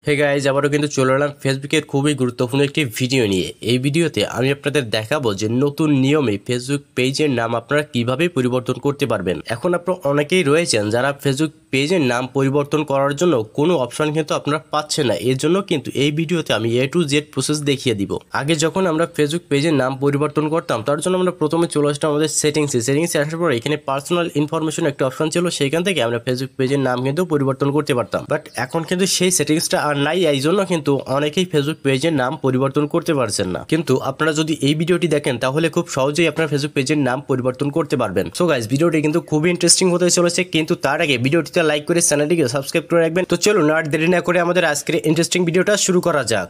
Hey guys, আবারও কিন্তু চলে এলাম ফেসবুকের খুবই গুরুত্বপূর্ণ একটি ভিডিও নিয়ে। এই ভিডিওতে আমি আপনাদের দেখাবো যে নতুন নিয়মে ফেসবুক পেজের নাম আপনারা কিভাবে পরিবর্তন করতে পারবেন। এখন আপনারা অনেকেই রয়েছেন যারা ফেসবুক পেজের নাম পরিবর্তন করার জন্য কোনো অপশন কিন্তু আপনারা পাচ্ছেন না। এর জন্য কিন্তু এই ভিডিওতে আমি A to Z প্রসেস দেখিয়ে দিব। আগে যখন আমরা ফেসবুক পেজের নাম পরিবর্তন করতাম তার জন্য আমরা প্রথমে চলে আসতাম আমাদের সেটিংসে আসার পর এখানে পার্সোনাল ইনফরমেশন একটা অপশন ছিল, সেখান থেকে আমরা ফেসবুক পেজের নাম কিন্তু পরিবর্তন করতে পারতাম। বাট এখন কিন্তু সেই সেটিংসটা আর নাই, এই জন্য কিন্তু অনেকেই ফেসবুক পেজের নাম পরিবর্তন করতে পারছেন না। কিন্তু আপনারা যদি এই ভিডিওটি দেখেন তাহলে খুব সহজেই আপনারা ফেসবুক পেজের নাম পরিবর্তন করতে পারবেন। সো গাইস, ভিডিওটি কিন্তু খুবই ইন্টারেস্টিং হতে চলেছে, কিন্তু তার আগে ভিডিওটিতে লাইক করে চ্যানেলটিকে সাবস্ক্রাইব করে রাখবেন। তো চলুন আর দেরি না করে আমাদের আজকের ইন্টারেস্টিং ভিডিওটা শুরু করা যাক।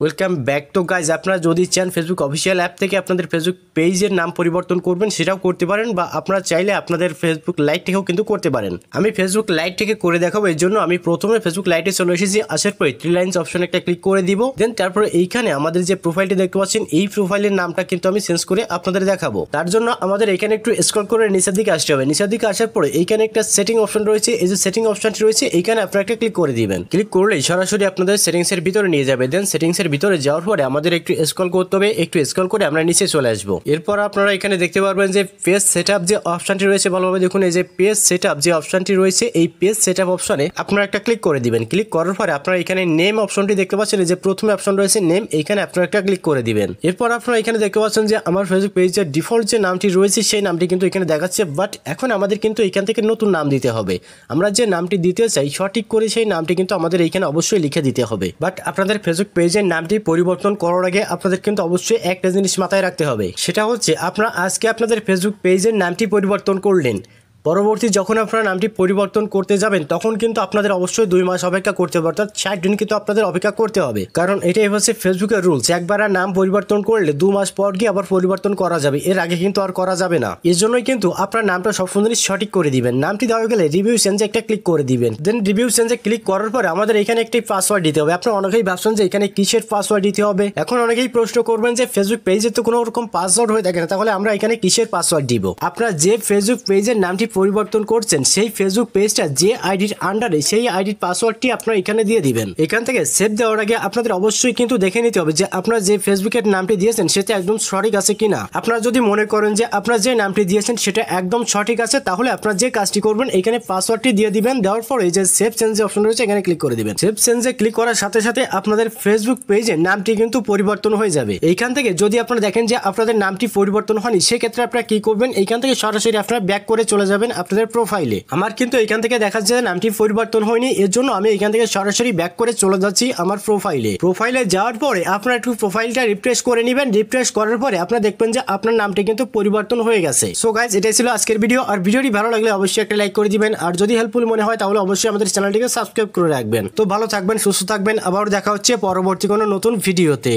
Welcome back. তো গাইজ, আপনারা যদি চান ফেসবুক অফিসিয়াল অ্যাপ থেকে আপনাদের ফেসবুক পেজের নাম পরিবর্তন করবেন সেটাও করতে পারেন, বা আপনারা চাইলে আপনাদের ফেসবুক লাইট থেকেও কিন্তু করতে পারেন। আমি ফেসবুক লাইট থেকে করে দেখাবো। এর জন্য আমি প্রথমে ফেসবুক লাইটে চলে এসেছি। আসার পরে 3 লাইনস অপশন একটা ক্লিক করে দিব। দেন তারপরে এইখানে আমাদের যে প্রোফাইলটি দেখতে পাচ্ছেন এই প্রোফাইলের নামটা কিন্তু আমি চেঞ্জ করে আপনাদের দেখাবো। তার জন্য আমাদের এখানে একটু স্ক্রল করে নিচের দিকে আসতে হবে। নিচের দিকে আসার পরে এইখানে একটা সেটিং অপশন রয়েছে। এই যে সেটিং অপশনটি রয়েছে এইখানে আপনারা একটা ক্লিক করে দিবেন। ক্লিক করলেই সরাসরি আপনাদের সেটিংসের ভিতরে নিয়ে যাবে। দেন সেটিংসের ভিতরে যাওয়ার পরে আমাদের একটু স্ক্রল করতে হবে। একটু স্ক্রল করে আমরা নিচে চলে আসবো। এরপর আপনারা এখানে দেখতে পারবেন যে পেজ সেটআপ যে অপশনটি রয়েছে, ভালোভাবে দেখুন। এই যে পেজ সেটআপ যে অপশনটি রয়েছে এই পেজ সেটআপ অপশনে আপনারা একটা ক্লিক করে দিবেন। ক্লিক করার পরে আপনারা এখানে নেম অপশনটি দেখতে পাচ্ছেন। এই যে প্রথমে অপশন রয়েছে নেম, এইখানে আপনারা একটা ক্লিক করে দিবেন। এরপর আপনারা এখানে দেখতে পাচ্ছেন যে আমার ফেসবুক পেজের ডিফল্ট যে নামটি রয়েছে সেই নামটি কিন্তু এখানে দেখাচ্ছে। বাট এখন আমাদের কিন্তু এখান থেকে নতুন নাম দিতে হবে। আমরা যে নামটি দিতে চাই সঠিক করে সেই নামটি কিন্তু আমাদের এইখানে অবশ্যই লিখে দিতে হবে। বাট আপনাদের ফেসবুক পেজের নামটি পরিবর্তন করার আগে আপনাদের কিন্তু অবশ্যই একটা জিনিস মাথায় রাখতে হবে। সেটা হচ্ছে আপনারা আজকে আপনাদের ফেসবুক পেজের নামটি পরিবর্তন করলেন, পরবর্তী যখন আপনারা নামটি পরিবর্তন করতে যাবেন তখন কিন্তু আপনাদের অবশ্যই 2 মাস অপেক্ষা করতে হবে, অর্থাৎ 60 দিন কিন্তু আপনাদের অপেক্ষা করতে হবে। কারণ এটাই হচ্ছে ফেসবুকের রুলস। একবার নাম পরিবর্তন করলে 2 মাস পর গিয়ে আবার পরিবর্তন করা যাবে, এর আগে কিন্তু আর করা যাবে না। এর জন্যই কিন্তু আপনার নামটা সবসময় সঠিক করে দিবেন। নামটি দেওয়া গেলে রিভিউ চেঞ্জে একটা ক্লিক করে দিবেন। দেন রিভিউ চেঞ্জে ক্লিক করার পরে আমাদের এখানে একটি পাসওয়ার্ড দিতে হবে। আপনারা অনেকেই ভাবছেন যে এখানে কিসের পাসওয়ার্ড দিতে হবে। এখন অনেকেই প্রশ্ন করবেন যে ফেসবুক পেজে তো কোনো রকম পাসওয়ার্ড হয়ে থাকে না, তাহলে আমরা এখানে কিসের পাসওয়ার্ড দিব। আপনারা যে ফেসবুক পেজের নামটি পরিবর্তন করছেন সেই ফেসবুক পেজটা যে আইডির আন্ডারে সেই আইডির পাসওয়ার্ডটি আপনারা এখানে দিয়ে দিবেন। এখান থেকে সেভ দেওয়ার আগে আপনাদের অবশ্যই কিন্তু দেখে নিতে হবে যে আপনারা যে ফেসবুকের নামটি দিয়েছেন সেটা একদম সঠিক আছে কিনা। আপনারা যদি মনে করেন যে আপনারা যে নামটি দিয়েছেন সেটা একদম সঠিক আছে, তাহলে আপনারা যে কাজটি করবেন এখানে পাসওয়ার্ডটি দিয়ে দিবেন। দেওয়ার পর এই যে সেভ চেঞ্জ অপশন রয়েছে এখানে ক্লিক করে দিবেন। সেভ চেঞ্জে ক্লিক করার সাথে সাথে আপনাদের ফেসবুক পেজের নামটি কিন্তু পরিবর্তন হয়ে যাবে। এইখান থেকে যদি আপনারা দেখেন যে আপনাদের নামটি পরিবর্তন হয়নি, সেক্ষেত্রে আপনারা কি করবেন, এইখান থেকে সরাসরি আপনারা ব্যাক করে চলে যাবেন আপনাদের প্রোফাইলে। আমার কিন্তু এখান থেকে দেখা যায় নামটি পরিবর্তন হয়নি, এর জন্য আমি এখান থেকে সরাসরি ব্যাক করে চলে যাচ্ছি আমার প্রোফাইলে যাওয়ার পরে আপনারা একটু প্রোফাইলটা রিফ্রেশ করে নেবেন। রিফ্রেশ করার পরে আপনারা দেখবেন যে আপনার নামটি কিন্তু পরিবর্তন হয়ে গেছে। সো গাইজ, এটাই ছিল আজকের ভিডিও। আর ভিডিওটি ভালো লাগলে অবশ্যই একটা লাইক করে দিবেন, আর যদি হেল্পফুল মনে হয় তাহলে অবশ্যই আমাদের চ্যানেলটিকে সাবস্ক্রাইব করে রাখবেন। তো ভালো থাকবেন, সুস্থ থাকবেন, আবার দেখা হচ্ছে পরবর্তী কোনো নতুন ভিডিওতে।